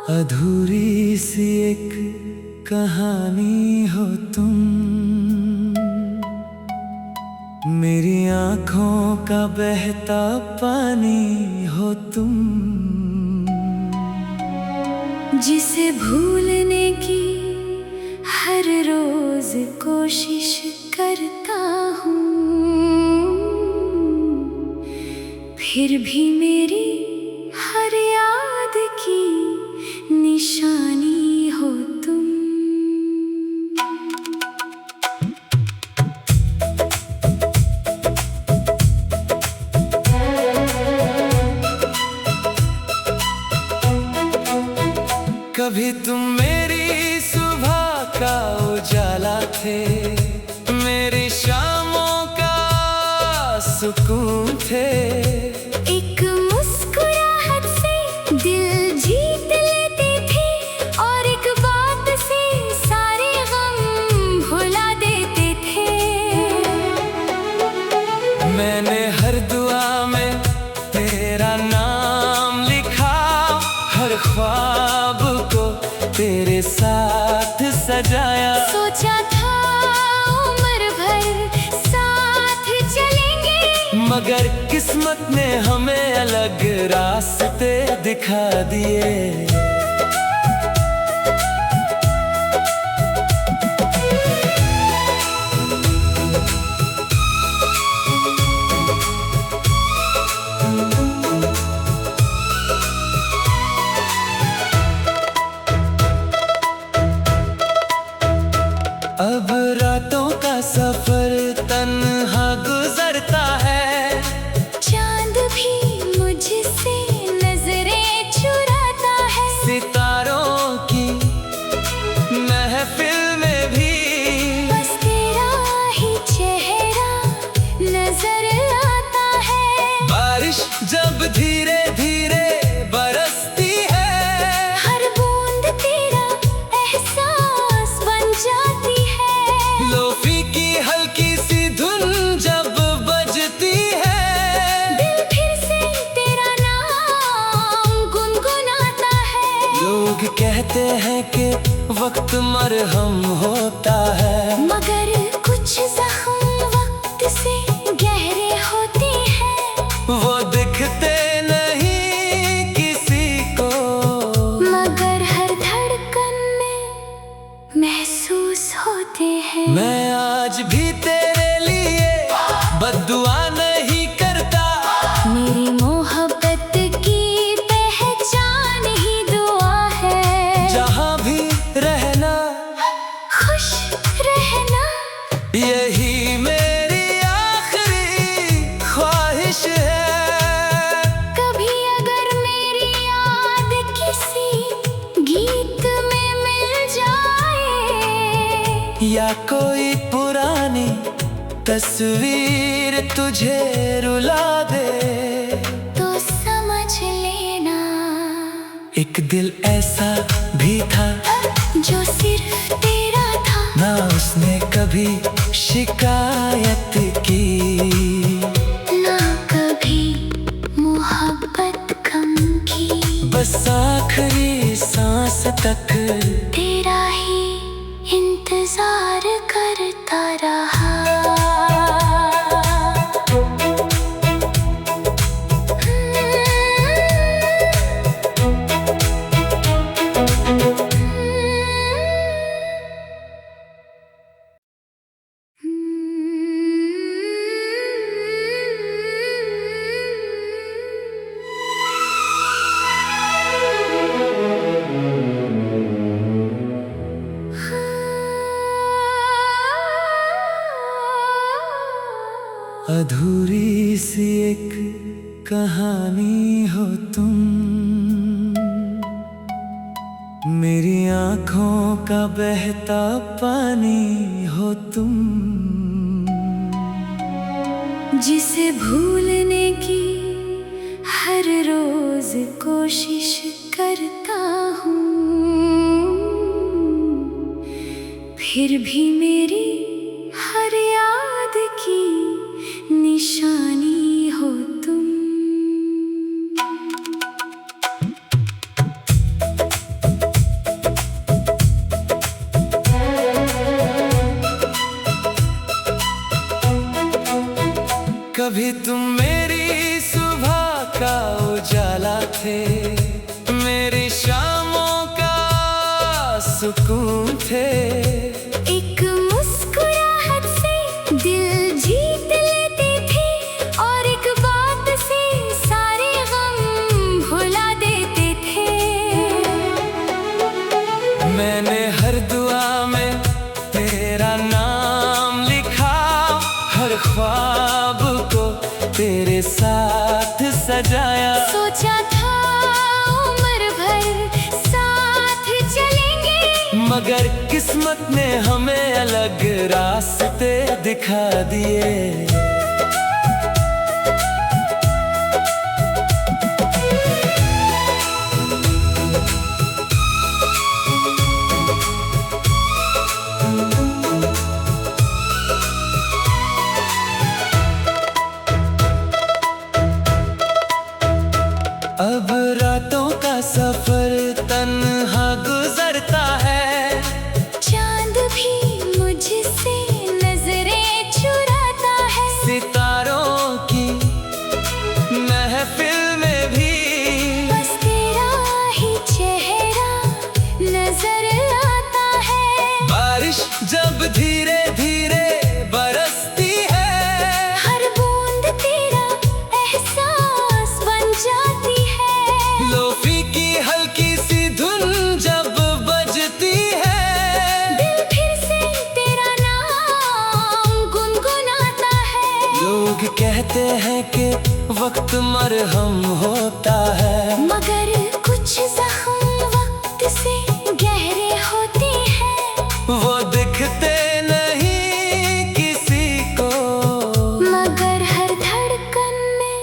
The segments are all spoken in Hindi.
अधूरी सी एक कहानी हो तुम, मेरी आँखों का बहता पानी हो तुम, जिसे भूलने की हर रोज कोशिश करता हूँ, फिर भी मेरी हर याद की निशानी हो तुम। कभी तुम मेरी सुबह का उजाला थे, मेरी शामों का सुकून थे। एक मुस्कुराहट से दिल जीत लेते थे और एक बात से सारे गम भुला देते थे। मैंने हर दुआ में तेरा नाम लिखा, हर ख्वाब को तेरे साथ सजाया। सोचा था उम्र भर साथ चलेंगे, मगर किस्मत ने हमें अलग रास्ते दिखा दिए। अब रातों का सफर तन्हा गुजरता है, चांद भी मुझसे नजरें चुराता है। सितारों की महफिल में भी बस तेरा ही चेहरा नजर आता है। बारिश जब धीरे धीरे बरसती है, हर बूंद तेरा एहसास बन जाती है। लोफी की हल्की सी धुन जब बजती है, दिल फिर से तेरा नाम गुनगुनाता है। लोग कहते हैं कि वक्त मरहम होता है, मगर कुछ जख्म वक्त से गहरे होते हैं। वो दिखते नहीं किसी को, मगर हर धड़कन में महसूस होते हैं। मैं आज भी तेरे लिए बद्दुआ नहीं करता, मेरी मोहब्बत की पहचान ही दुआ है। जहाँ भी रहना खुश रहना, यही मेरी आखिरी ख्वाहिश है। कभी अगर मेरी याद किसी गीत में मिल जाए, या कोई पुरानी तस्वीर तुझे रुला दे, तो समझ लेना एक दिल ऐसा भी था जो सिर्फ तेरा था। ना उसने कभी शिकायत की, ना कभी मोहब्बत कम की। बस आखिरी सांस तक तेरा ही इंतजार करता रहा। अधूरी सी एक कहानी हो तुम, मेरी आँखों का बहता पानी हो तुम, जिसे भूलने की हर रोज कोशिश करता हूँ, फिर भी मेरी हर याद की निशानी हो तुम। सुकून थे। एक मुस्कुराहट से दिल जीत लेते थे और एक बात से सारे गम भुला देते थे। मैंने हर दुआ में तेरा नाम लिखा, हर ख्वाब को तेरे साथ सजाया। सोचा था उम्र भर साथ चलेंगे, मगर किस्मत ने हमें अलग रास्ते दिखा दिए। अब रातों का सफर तन्हा गुजरता है, चांद भी मुझसे नजरें चुराता है। सितारों की महफिल में भी बस तेरा ही चेहरा नजर आता है। बारिश जब धीरे धीरे बरसती है, हर बूंद तेरा एहसास बन जाती है। लोफी की हल्की सी धुन जब बजती है, दिल फिर से तेरा नाम गुनगुनाता है। लोग कहते हैं कि वक्त मरहम होता है, मगर कुछ जख्म वक्त से गहरे होते हैं। वो दिखते नहीं किसी को, मगर हर धड़कन में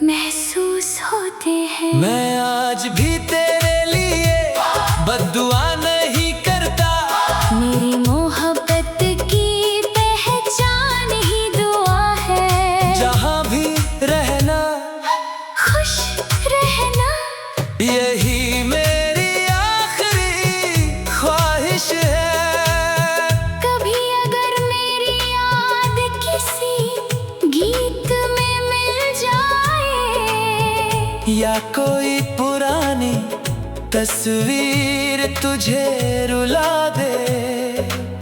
महसूस होते हैं। मैं आज भी तेरे लिए बद्दुआ नहीं करता, मेरी मोहब्बत की पहचान ही दुआ है। जहाँ भी रहना खुश रहना, यही मेरी आखिरी ख्वाहिश है। कभी अगर मेरी याद किसी गीत में मिल जाए, या कोई पुरानी तस्वीर तुझे रुला दे,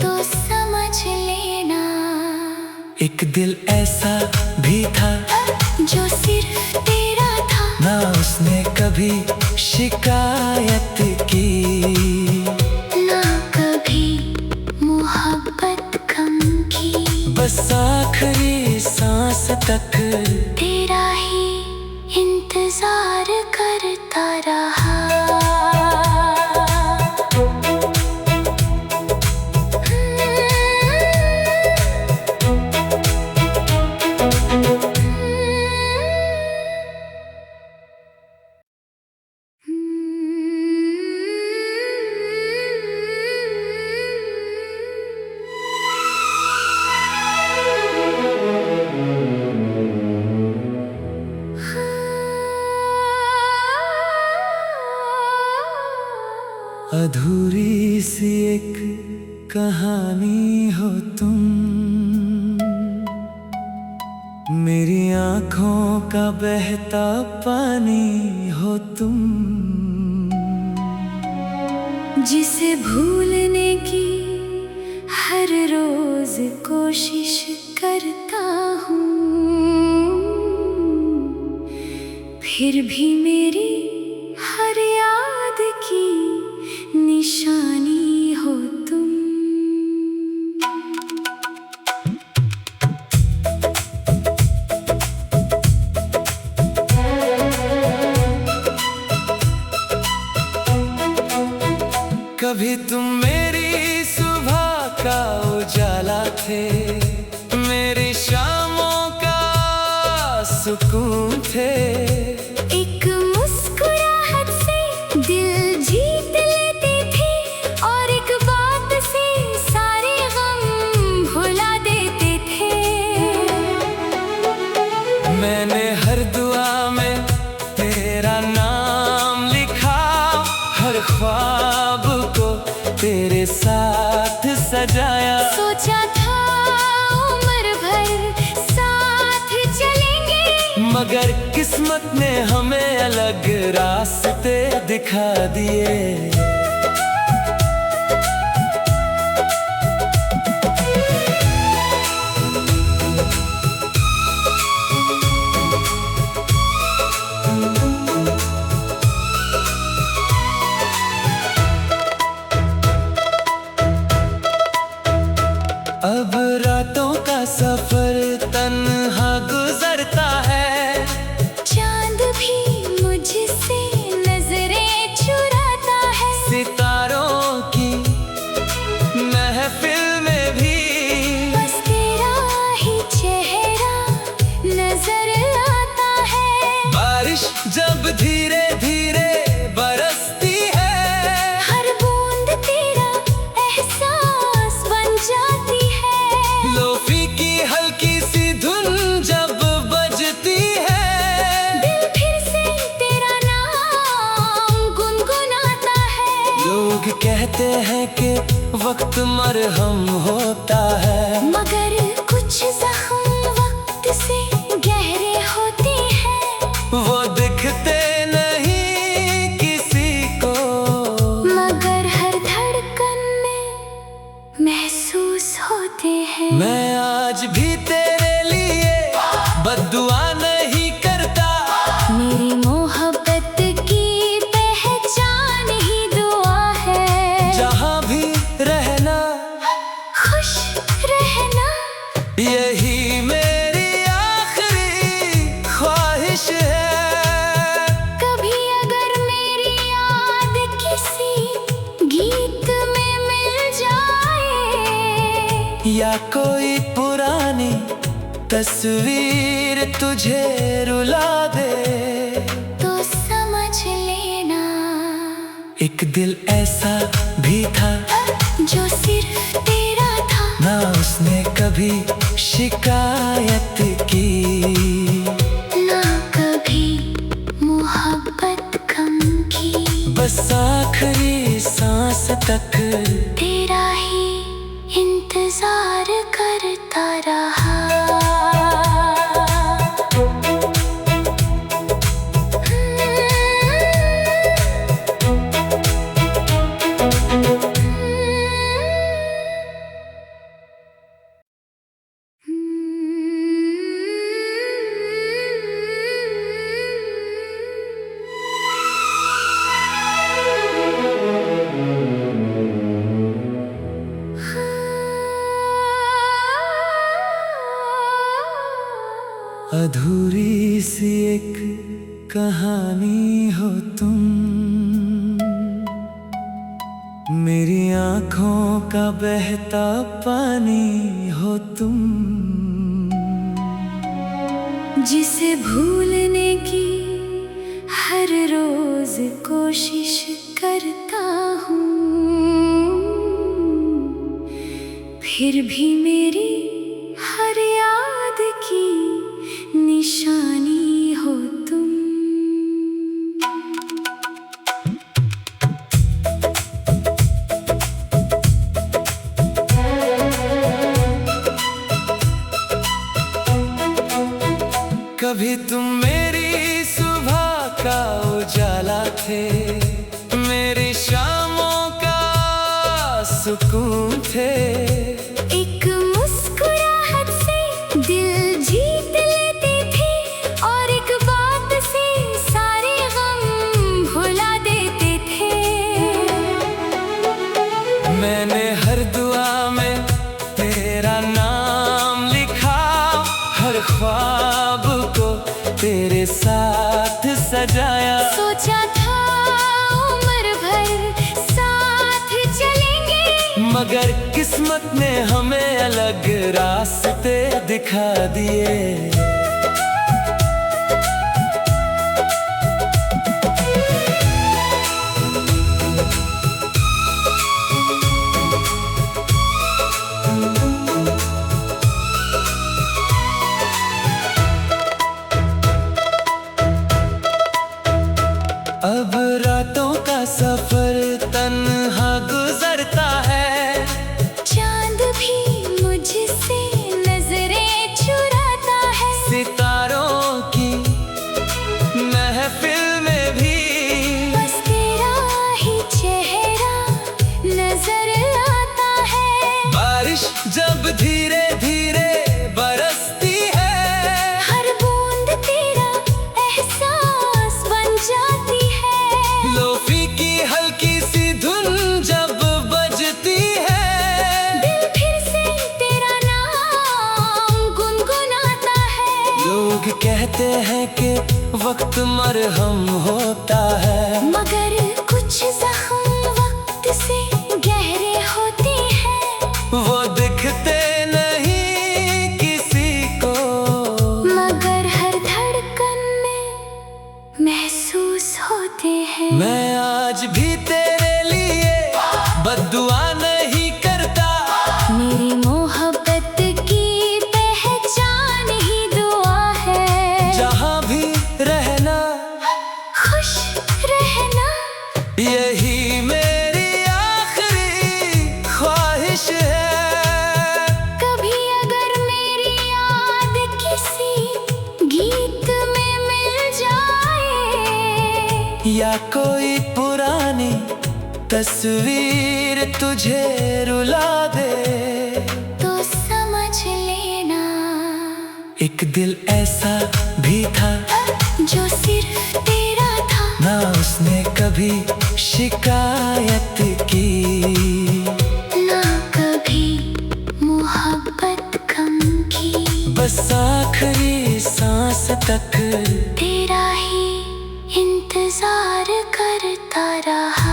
तो समझ लेना एक दिल ऐसा भी था जो सिर्फ तेरा था। ना उसने कभी शिकायत की, ना कभी मोहब्बत कम की। बस आखिरी सांस तक तेरा ही इंतजार करता रहा। अधूरी सी एक कहानी हो तुम, मेरी आँखों का बहता पानी हो तुम, जिसे भूलने की हर रोज कोशिश करता हूँ, फिर भी मेरी हर याद की निशानी हो तुम। कभी तुम मेरी सुबह का उजाला थे, मेरी शामों का सुकून थे। एक मुस्कुराहट से दिल जीत लेते थे और एक बात से सारे गम भुला देते थे। मैंने हर दुआ में तेरा नाम लिखा, हर ख्वाब को तेरे साथ सजाया। सोचा था उम्र भर साथ चलेंगे, मगर किस्मत ने हमें अलग रास्ते दिखा दिए। से नजरें चुराता है। सितारों की महफिल में भी बस तेरा ही चेहरा नजर आता है। बारिश जब धीरे धीरे बरसती है, हर बूंद तेरा एहसास बन जाती है। लोफी की हल्की सी धुन जब बजती है, दिल फिर से तेरा नाम गुनगुनाता है। लोग कहते हैं कि वक्त मरहम होता है, मगर कुछ जख्म वक्त से गहरे होते हैं। वो दिखते नहीं किसी को, मगर हर धड़कन में महसूस होते हैं। मैं आज भी तेरे लिए बद्दुआ नहीं करता, मेरी मोहब्बत की पहचान ही दुआ है। जहाँ भी रहना खुश रहना, यही मेरी आखिरी ख्वाहिश है। कभी अगर मेरी याद किसी गीत में मिल जाए, या कोई पुरानी तस्वीर तुझे रुला दे, तो समझ लेना एक दिल ऐसा भी था, जो सिर्फ तेरा था। ना उसने कभी शिकायत की, ना कभी मोहब्बत कम की। बस आखिरी सांस तक तेरा ही इंतजार करता रहा। अधूरी सी एक कहानी हो तुम, मेरी आँखों का बहता पानी हो तुम, जिसे भूलने की हर रोज कोशिश करता हूँ, फिर भी मेरी हर याद की निशानी हो तुम। कभी तुम मेरी सुबह का उजाला थे, मेरी शामों का सुकून थे। एक मुस्कुराहट से दिल जीत लेते थे, और एक बात से सारे गम भुला देते थे। मैंने हर दुआ में तेरा नाम लिखा, हर ख्वाब को तेरे साथ सजाया। सोचा था उम्र भर साथ चलेंगे, मगर किस्मत ने हमें अलग रास्ते दिखा दिए। अब रातों का सफर तन्हा गुजरता है, चांद भी मुझसे नजरें चुराता है। सितारों की महफिल में भी बस तेरा ही चेहरा नजर आता है। बारिश जब धीरे धीरे बरसती है, हर बूंद तेरा एहसास बन जाती है। लोफी की हल्की सी धुन जब बजती है, दिल फिर से तेरा नाम गुनगुनाता है। लोग कहते हैं कि वक्त मरहम होता है, मगर कुछ जख्म वक्त से गहरे होते हैं। वो दिखते नहीं किसी को, मगर हर धड़कन में महसूस होते हैं। मैं आज भी तेरे लिए बद्दुआ नहीं करता, मेरी मोहब्बत की पहचान ही दुआ है। जहाँ भी रहना खुश रहना, यही मेरी आखिरी ख्वाहिश है। कभी अगर मेरी याद किसी गीत में मिल जाए, या कोई पुरानी तस्वीर तुझे रुला दे, तो समझ लेना एक दिल ऐसा भी था जो सिर्फ तेरा था। ना उसने कभी शिकायत की, ना कभी मोहब्बत कम की। बस आखिरी सांस तक तेरा ही इंतजार करता रहा।